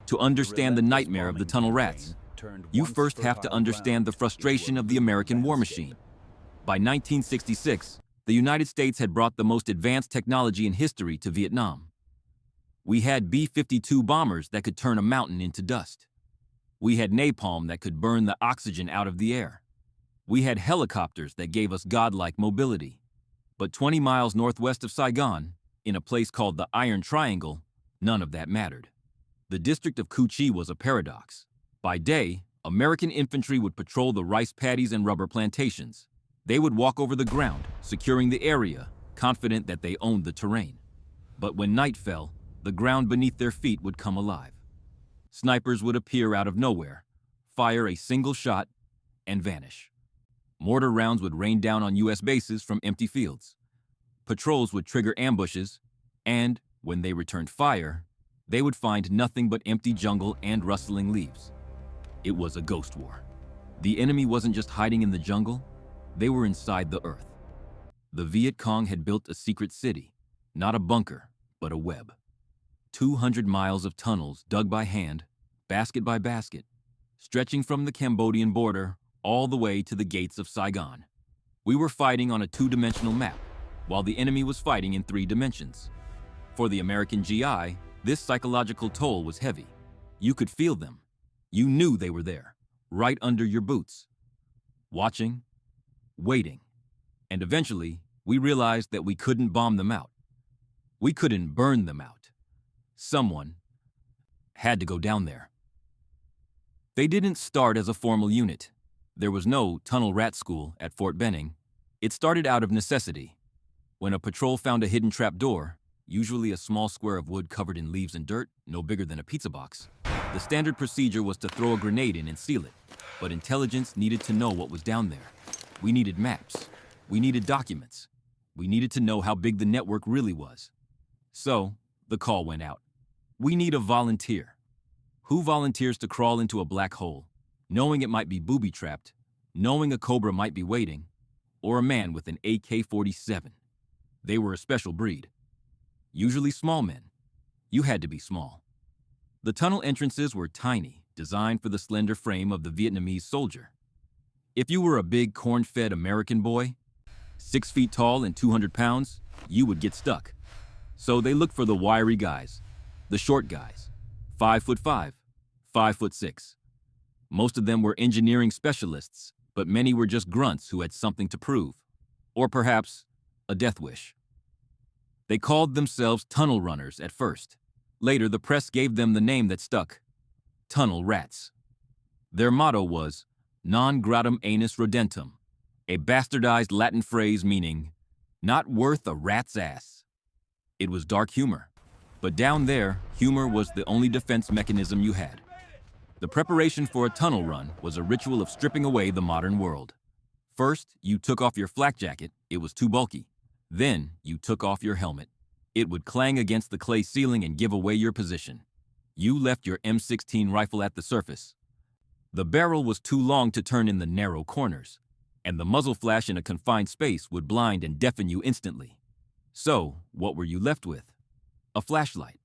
To understand the nightmare of the tunnel rats, you first have to understand the frustration of the American war machine. By 1966, the United States had brought the most advanced technology in history to Vietnam. We had B-52 bombers that could turn a mountain into dust. We had napalm that could burn the oxygen out of the air. We had helicopters that gave us godlike mobility. But 20 miles northwest of Saigon, in a place called the Iron Triangle, none of that mattered. The district of Cu Chi was a paradox. By day, American infantry would patrol the rice paddies and rubber plantations. They would walk over the ground, securing the area, confident that they owned the terrain. But when night fell, the ground beneath their feet would come alive. Snipers would appear out of nowhere, fire a single shot, and vanish. Mortar rounds would rain down on U.S. bases from empty fields. Patrols would trigger ambushes, and, when they returned fire, they would find nothing but empty jungle and rustling leaves. It was a ghost war. The enemy wasn't just hiding in the jungle, they were inside the earth. The Viet Cong had built a secret city, not a bunker, but a web. 200 miles of tunnels dug by hand, basket by basket, stretching from the Cambodian border all the way to the gates of Saigon. We were fighting on a two-dimensional map, while the enemy was fighting in 3 dimensions. For the American GI, this psychological toll was heavy. You could feel them. You knew they were there, right under your boots. Watching, waiting, and eventually, we realized that we couldn't bomb them out. We couldn't burn them out. Someone had to go down there. They didn't start as a formal unit. There was no tunnel rat school at Fort Benning. It started out of necessity. When a patrol found a hidden trapdoor, usually a small square of wood covered in leaves and dirt, no bigger than a pizza box, the standard procedure was to throw a grenade in and seal it. But intelligence needed to know what was down there. We needed maps. We needed documents. We needed to know how big the network really was. So, the call went out. We need a volunteer. Who volunteers to crawl into a black hole, knowing it might be booby-trapped, knowing a cobra might be waiting, or a man with an AK-47? They were a special breed. Usually small men. You had to be small. The tunnel entrances were tiny, designed for the slender frame of the Vietnamese soldier. If you were a big corn-fed American boy, 6 feet tall and 200 pounds, you would get stuck. So they looked for the wiry guys, the short guys, 5'5", 5'6". Most of them were engineering specialists, but many were just grunts who had something to prove, or perhaps a death wish. They called themselves tunnel runners at first. Later, the press gave them the name that stuck, tunnel rats. Their motto was non gratum anus rodentum, a bastardized Latin phrase meaning, not worth a rat's ass. It was dark humor. But down there, humor was the only defense mechanism you had. The preparation for a tunnel run was a ritual of stripping away the modern world. First, you took off your flak jacket, it was too bulky. Then, you took off your helmet. It would clang against the clay ceiling and give away your position. You left your M16 rifle at the surface. The barrel was too long to turn in the narrow corners, and the muzzle flash in a confined space would blind and deafen you instantly. So, what were you left with? A flashlight.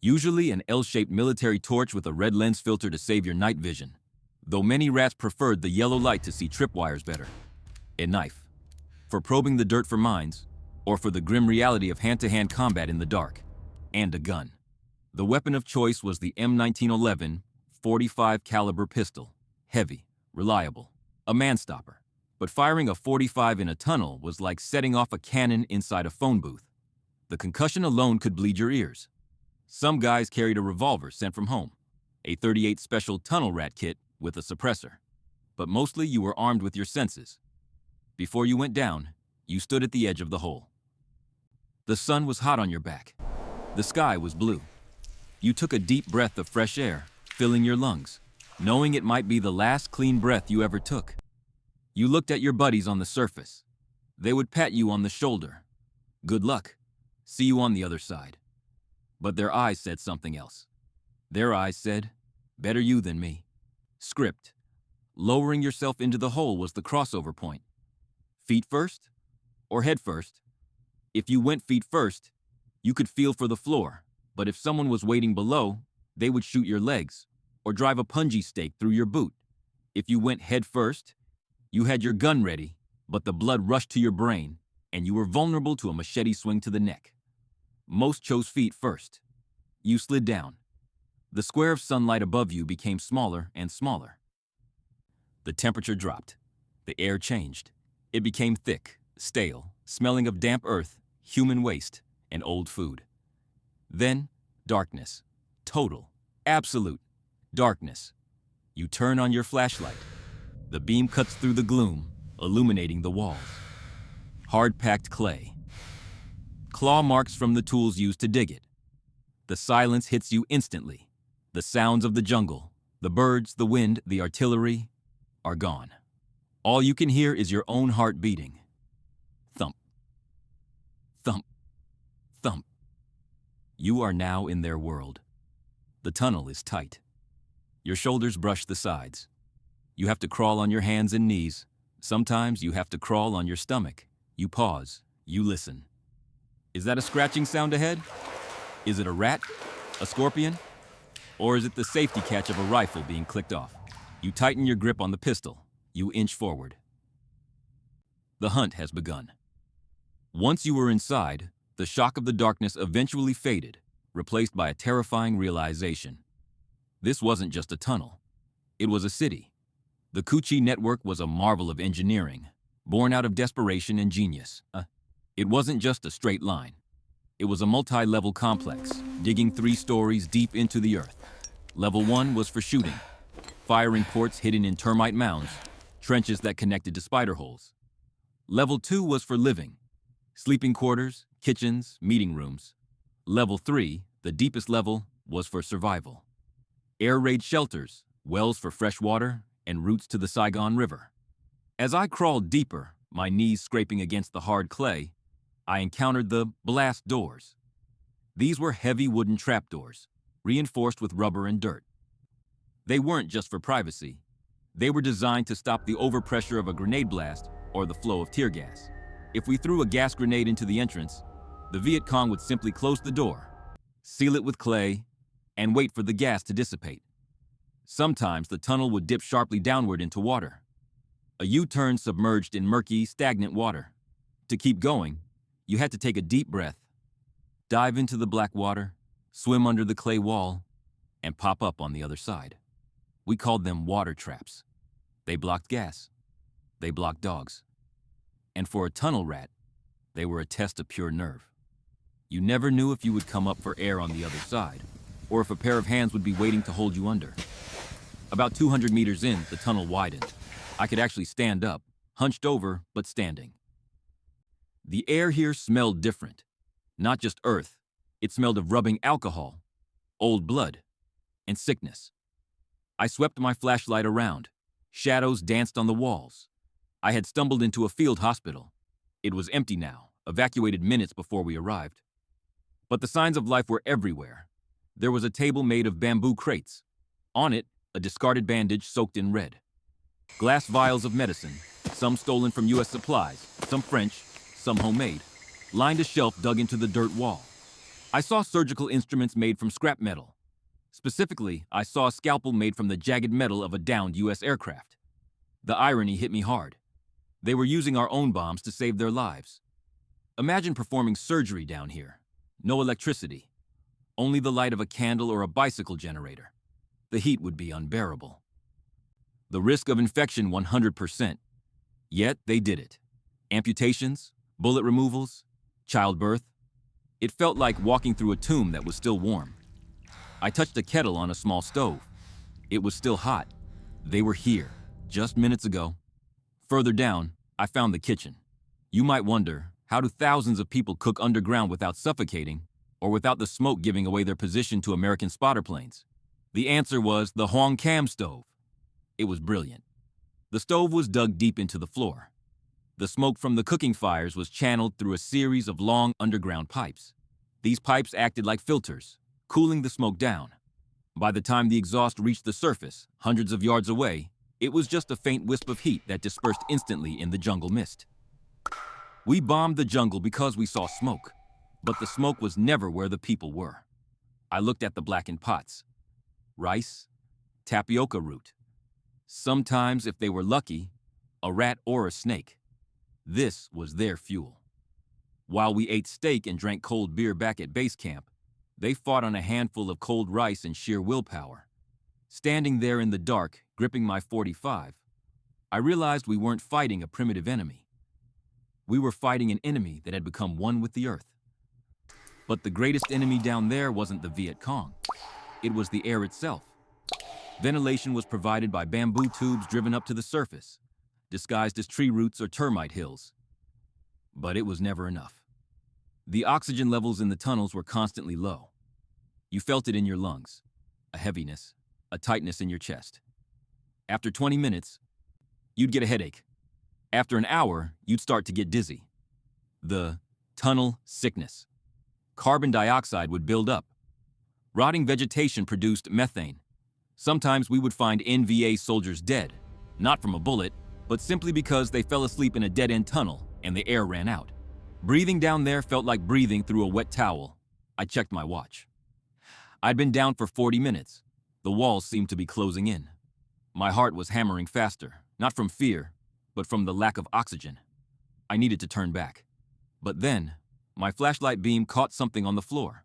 Usually an L-shaped military torch with a red lens filter to save your night vision, though many rats preferred the yellow light to see tripwires better. A knife. For probing the dirt for mines, or for the grim reality of hand-to-hand combat in the dark. And a gun. The weapon of choice was the M1911 .45 caliber pistol. Heavy, reliable, a man-stopper. But firing a .45 in a tunnel was like setting off a cannon inside a phone booth. The concussion alone could bleed your ears. Some guys carried a revolver sent from home, a .38 special tunnel rat kit with a suppressor. But mostly you were armed with your senses. Before you went down, you stood at the edge of the hole. The sun was hot on your back. The sky was blue. You took a deep breath of fresh air, filling your lungs, knowing it might be the last clean breath you ever took. You looked at your buddies on the surface. They would pat you on the shoulder. Good luck. See you on the other side. But their eyes said something else. Their eyes said, better you than me. Script. Lowering yourself into the hole was the crossover point. Feet first or head first? If you went feet first, you could feel for the floor, but if someone was waiting below, They would shoot your legs or drive a Punji stake through your boot. If you went head first, you had your gun ready, but the blood rushed to your brain and you were vulnerable to a machete swing to the neck. Most chose feet first. You slid down. The square of sunlight above you became smaller and smaller. The temperature dropped. The air changed. It became thick, stale, smelling of damp earth, human waste, and old food. Then, darkness. Total, absolute darkness. You turn on your flashlight. The beam cuts through the gloom, illuminating the walls. Hard-packed clay. Claw marks from the tools used to dig it. The silence hits you instantly. The sounds of the jungle, the birds, the wind, the artillery are gone. All you can hear is your own heart beating. Thump. Thump. Thump. You are now in their world. The tunnel is tight. Your shoulders brush the sides. You have to crawl on your hands and knees. Sometimes you have to crawl on your stomach. You pause. You listen. Is that a scratching sound ahead? Is it a rat? A scorpion? Or is it the safety catch of a rifle being clicked off? You tighten your grip on the pistol. You inch forward. The hunt has begun. Once you were inside, the shock of the darkness eventually faded, replaced by a terrifying realization. This wasn't just a tunnel. It was a city. The Kuchi network was a marvel of engineering, born out of desperation and genius. It wasn't just a straight line. It was a multi-level complex, digging 3 stories deep into the earth. Level 1 was for shooting, firing ports hidden in termite mounds, trenches that connected to spider holes. Level 2 was for living, sleeping quarters, kitchens, meeting rooms. Level 3, the deepest level, was for survival. Air raid shelters, wells for fresh water, and routes to the Saigon River. As I crawled deeper, my knees scraping against the hard clay, I encountered the blast doors. These were heavy wooden trapdoors, reinforced with rubber and dirt. They weren't just for privacy. They were designed to stop the overpressure of a grenade blast or the flow of tear gas. If we threw a gas grenade into the entrance, the Viet Cong would simply close the door, seal it with clay, and wait for the gas to dissipate. Sometimes the tunnel would dip sharply downward into water. A U-turn submerged in murky, stagnant water. To keep going, you had to take a deep breath, dive into the black water, swim under the clay wall, and pop up on the other side. We called them water traps. They blocked gas. They blocked dogs. And for a tunnel rat, they were a test of pure nerve. You never knew if you would come up for air on the other side, or if a pair of hands would be waiting to hold you under. About 200 meters in, the tunnel widened. I could actually stand up, hunched over, but standing. The air here smelled different. Not just earth, it smelled of rubbing alcohol, old blood, and sickness. I swept my flashlight around. Shadows danced on the walls. I had stumbled into a field hospital. It was empty now, evacuated minutes before we arrived. But the signs of life were everywhere. There was a table made of bamboo crates. On it, a discarded bandage soaked in red. Glass vials of medicine, some stolen from U.S. supplies, some French, some homemade, lined a shelf dug into the dirt wall. I saw surgical instruments made from scrap metal. Specifically, I saw a scalpel made from the jagged metal of a downed U.S. aircraft. The irony hit me hard. They were using our own bombs to save their lives. Imagine performing surgery down here. No electricity. Only the light of a candle or a bicycle generator. The heat would be unbearable. The risk of infection 100%. Yet they did it. Amputations, bullet removals, childbirth. It felt like walking through a tomb that was still warm. I touched a kettle on a small stove. It was still hot. They were here, just minutes ago. Further down, I found the kitchen. You might wonder, how do thousands of people cook underground without suffocating, or without the smoke giving away their position to American spotter planes? The answer was the Huang Cam stove. It was brilliant. The stove was dug deep into the floor. The smoke from the cooking fires was channeled through a series of long underground pipes. These pipes acted like filters, cooling the smoke down. By the time the exhaust reached the surface, hundreds of yards away, it was just a faint wisp of heat that dispersed instantly in the jungle mist. We bombed the jungle because we saw smoke, but the smoke was never where the people were. I looked at the blackened pots. rice, tapioca root. Sometimes, if they were lucky, a rat or a snake. This was their fuel. While we ate steak and drank cold beer back at base camp, they fought on a handful of cold rice and sheer willpower. Standing there in the dark, gripping my .45, I realized we weren't fighting a primitive enemy. We were fighting an enemy that had become one with the earth. But the greatest enemy down there wasn't the Viet Cong. It was the air itself. Ventilation was provided by bamboo tubes driven up to the surface, disguised as tree roots or termite hills. But it was never enough. The oxygen levels in the tunnels were constantly low. You felt it in your lungs, a heaviness, a tightness in your chest. After 20 minutes, you'd get a headache. After an hour, you'd start to get dizzy. The tunnel sickness. Carbon dioxide would build up. Rotting vegetation produced methane. Sometimes we would find NVA soldiers dead, not from a bullet, but simply because they fell asleep in a dead-end tunnel and the air ran out. Breathing down there felt like breathing through a wet towel. I checked my watch. I'd been down for 40 minutes. The walls seemed to be closing in. My heart was hammering faster, not from fear, but from the lack of oxygen. I needed to turn back. But then, my flashlight beam caught something on the floor.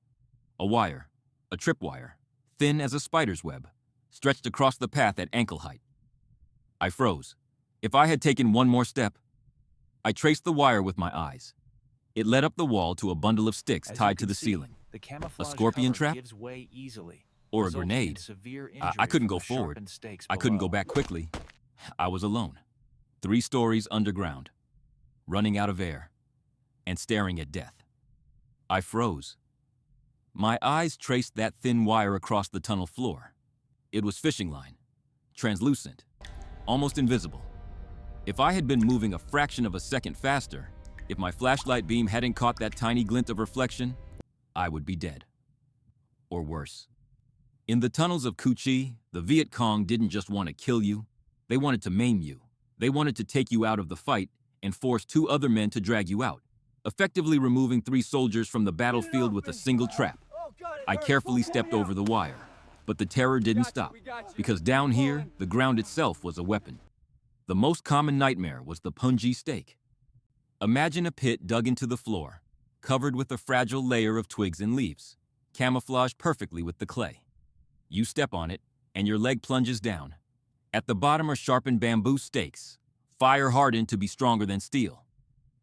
A wire, a tripwire, thin as a spider's web, stretched across the path at ankle height. I froze. If I had taken one more step, I traced the wire with my eyes. It led up the wall to a bundle of sticks tied to the ceiling. A scorpion trap? Or a grenade? I couldn't go forward. I couldn't go back quickly. I was alone. 3 stories underground, running out of air, and staring at death. I froze. My eyes traced that thin wire across the tunnel floor. It was fishing line, translucent, almost invisible. If I had been moving a fraction of a second faster, if my flashlight beam hadn't caught that tiny glint of reflection, I would be dead. Or worse. In the tunnels of Cu Chi, the Viet Cong didn't just want to kill you, they wanted to maim you. They wanted to take you out of the fight and force 2 other men to drag you out, effectively removing 3 soldiers from the battlefield with a single trap. I carefully stepped over the wire, but the terror didn't stop, because down here, the ground itself was a weapon. The most common nightmare was the Punji stake. Imagine a pit dug into the floor, covered with a fragile layer of twigs and leaves, camouflaged perfectly with the clay. You step on it, and your leg plunges down. At the bottom are sharpened bamboo stakes, fire-hardened to be stronger than steel.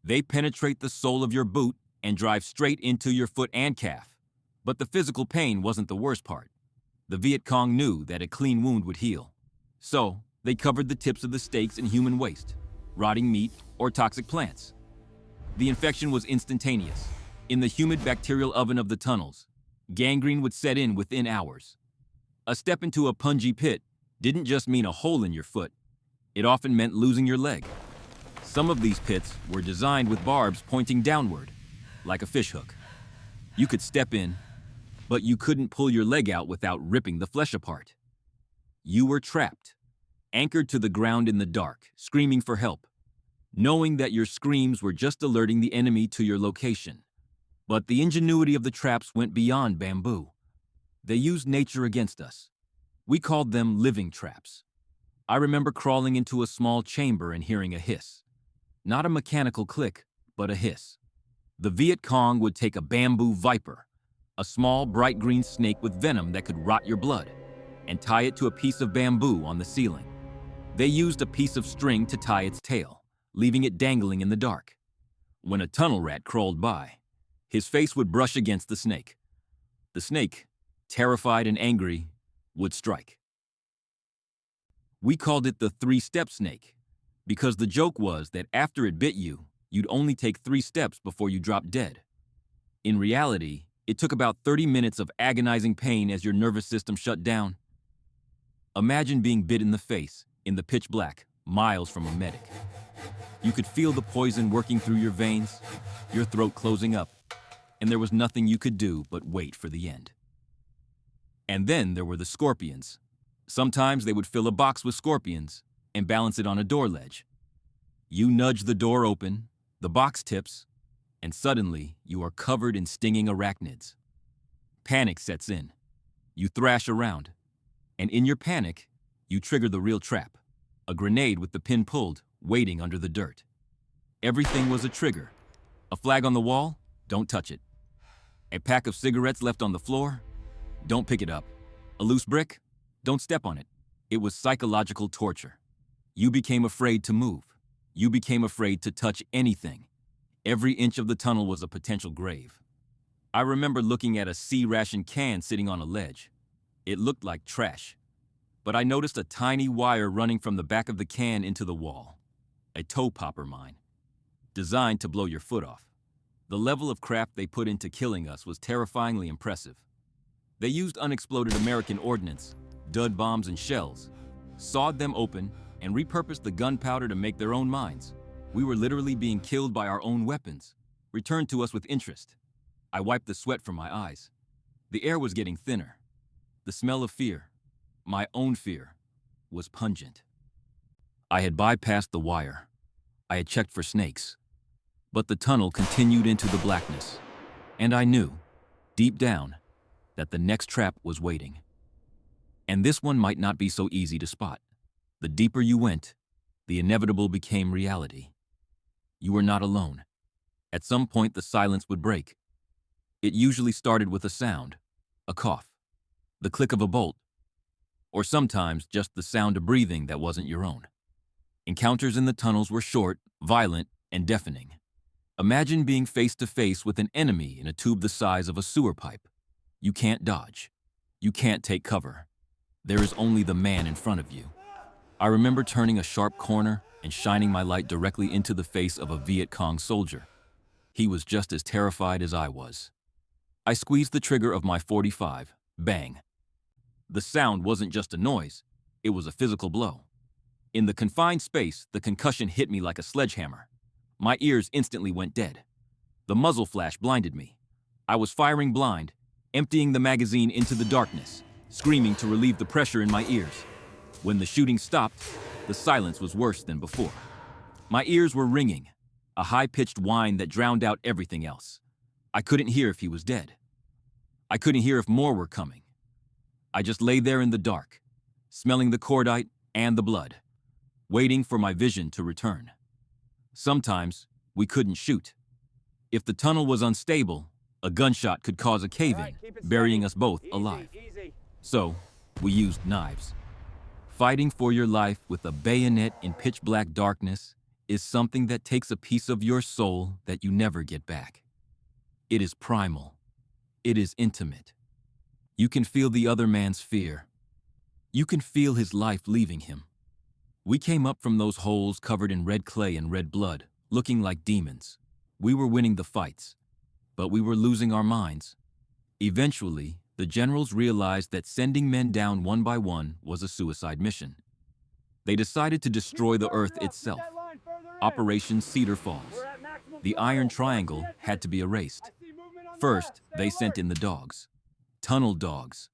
They penetrate the sole of your boot and drive straight into your foot and calf. But the physical pain wasn't the worst part. The Viet Cong knew that a clean wound would heal. So, they covered the tips of the stakes in human waste, rotting meat, or toxic plants. The infection was instantaneous. In the humid bacterial oven of the tunnels, gangrene would set in within hours. A step into a Punji pit didn't just mean a hole in your foot. It often meant losing your leg. Some of these pits were designed with barbs pointing downward, like a fishhook. You could step in, but you couldn't pull your leg out without ripping the flesh apart. You were trapped, anchored to the ground in the dark, screaming for help, knowing that your screams were just alerting the enemy to your location. But the ingenuity of the traps went beyond bamboo. They used nature against us. We called them living traps. I remember crawling into a small chamber and hearing a hiss. Not a mechanical click, but a hiss. The Viet Cong would take a bamboo viper, a small bright green snake with venom that could rot your blood, and tie it to a piece of bamboo on the ceiling. They used a piece of string to tie its tail, leaving it dangling in the dark. When a tunnel rat crawled by, his face would brush against the snake. The snake, terrified and angry, would strike. We called it the 3-step snake, because the joke was that after it bit you, you'd only take 3 steps before you dropped dead. In reality, it took about 30 minutes of agonizing pain as your nervous system shut down. Imagine being bit in the face, in the pitch black, miles from a medic. You could feel the poison working through your veins, your throat closing up, and there was nothing you could do but wait for the end. And then there were the scorpions. Sometimes they would fill a box with scorpions and balance it on a door ledge. You nudge the door open, the box tips, and suddenly you are covered in stinging arachnids. Panic sets in. You thrash around. And in your panic, you trigger the real trap. A grenade with the pin pulled, waiting under the dirt. Everything was a trigger. A flag on the wall? Don't touch it. A pack of cigarettes left on the floor? Don't pick it up. A loose brick? Don't step on it. It was psychological torture. You became afraid to move. You became afraid to touch anything. Every inch of the tunnel was a potential grave. I remember looking at a C-ration can sitting on a ledge. It looked like trash. But I noticed a tiny wire running from the back of the can into the wall. A toe popper mine, designed to blow your foot off. The level of craft they put into killing us was terrifyingly impressive. They used unexploded American ordnance, dud bombs and shells, sawed them open, and repurposed the gunpowder to make their own mines. We were literally being killed by our own weapons, returned to us with interest. I wiped the sweat from my eyes. The air was getting thinner. The smell of fear, my own fear, was pungent. I had bypassed the wire. I had checked for snakes. But the tunnel continued into the blackness, and I knew, deep down, that the next trap was waiting. And this one might not be so easy to spot. The deeper you went, the inevitable became reality. You were not alone. At some point, the silence would break. It usually started with a sound, a cough, the click of a bolt, or sometimes just the sound of breathing that wasn't your own. Encounters in the tunnels were short, violent, and deafening. Imagine being face to face with an enemy in a tube the size of a sewer pipe. You can't dodge. You can't take cover. There is only the man in front of you. I remember turning a sharp corner and shining my light directly into the face of a Viet Cong soldier. He was just as terrified as I was. I squeezed the trigger of my .45. Bang. The sound wasn't just a noise, it was a physical blow. In the confined space, the concussion hit me like a sledgehammer. My ears instantly went dead. The muzzle flash blinded me. I was firing blind, emptying the magazine into the darkness, screaming to relieve the pressure in my ears. When the shooting stopped, the silence was worse than before. My ears were ringing, a high-pitched whine that drowned out everything else. I couldn't hear if he was dead. I couldn't hear if more were coming. I just lay there in the dark, smelling the cordite and the blood, waiting for my vision to return. Sometimes, we couldn't shoot. If the tunnel was unstable, a gunshot could cause a cave-in, burying us both alive. So, we used knives. Fighting for your life with a bayonet in pitch-black darkness is something that takes a piece of your soul that you never get back. It is primal. It is intimate. You can feel the other man's fear. You can feel his life leaving him. We came up from those holes covered in red clay and red blood, looking like demons. We were winning the fights, but we were losing our minds. Eventually, the generals realized that sending men down one by one was a suicide mission. They decided to destroy the earth itself. Operation Cedar Falls. The Iron Triangle had to be erased. First, they sent in the dogs. Tunnel dogs.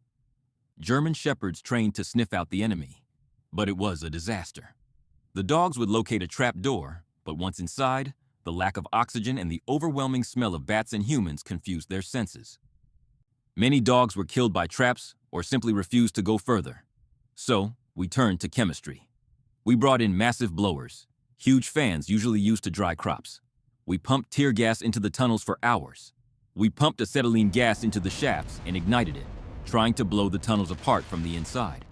German shepherds trained to sniff out the enemy. But it was a disaster. The dogs would locate a trap door, but once inside, the lack of oxygen and the overwhelming smell of bats and humans confused their senses. Many dogs were killed by traps or simply refused to go further. So, we turned to chemistry. We brought in massive blowers, huge fans usually used to dry crops. We pumped tear gas into the tunnels for hours. We pumped acetylene gas into the shafts and ignited it, trying to blow the tunnels apart from the inside.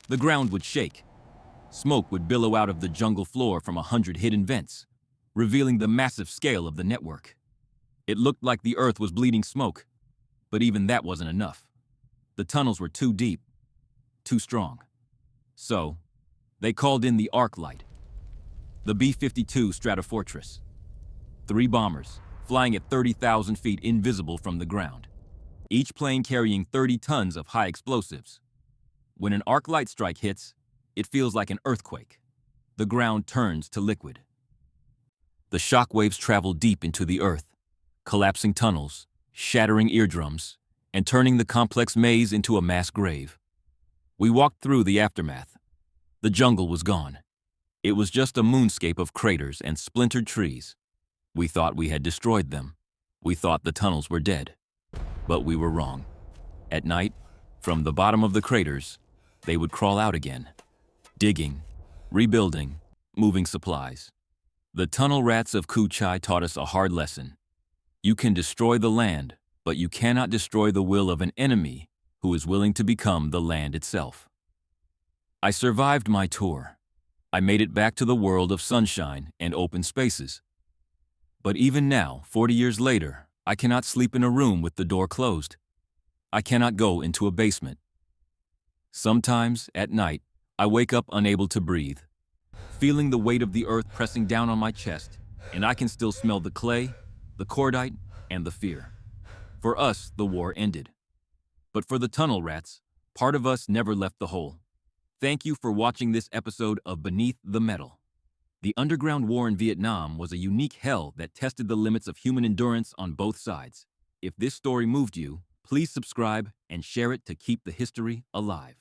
The ground would shake. Smoke would billow out of the jungle floor from 100 hidden vents, revealing the massive scale of the network. It looked like the earth was bleeding smoke, but even that wasn't enough. The tunnels were too deep, too strong. So, they called in the arc light, the B-52 Stratofortress. 3 bombers, flying at 30,000 feet invisible from the ground, each plane carrying 30 tons of high explosives. When an arc light strike hits, it feels like an earthquake. The ground turns to liquid. The shock waves travel deep into the earth, collapsing tunnels, shattering eardrums, and turning the complex maze into a mass grave. We walked through the aftermath. The jungle was gone. It was just a moonscape of craters and splintered trees. We thought we had destroyed them. We thought the tunnels were dead. But we were wrong. At night, from the bottom of the craters, they would crawl out again, digging, rebuilding, moving supplies. The tunnel rats of Cu Chi taught us a hard lesson. You can destroy the land, but you cannot destroy the will of an enemy who is willing to become the land itself. I survived my tour. I made it back to the world of sunshine and open spaces. But even now, 40 years later, I cannot sleep in a room with the door closed. I cannot go into a basement. Sometimes, at night, I wake up unable to breathe, feeling the weight of the earth pressing down on my chest, and I can still smell the clay, the cordite, and the fear. For us, the war ended. But for the tunnel rats, part of us never left the hole. Thank you for watching this episode of Beneath the Metal. The underground war in Vietnam was a unique hell that tested the limits of human endurance on both sides. If this story moved you, please subscribe and share it to keep the history alive.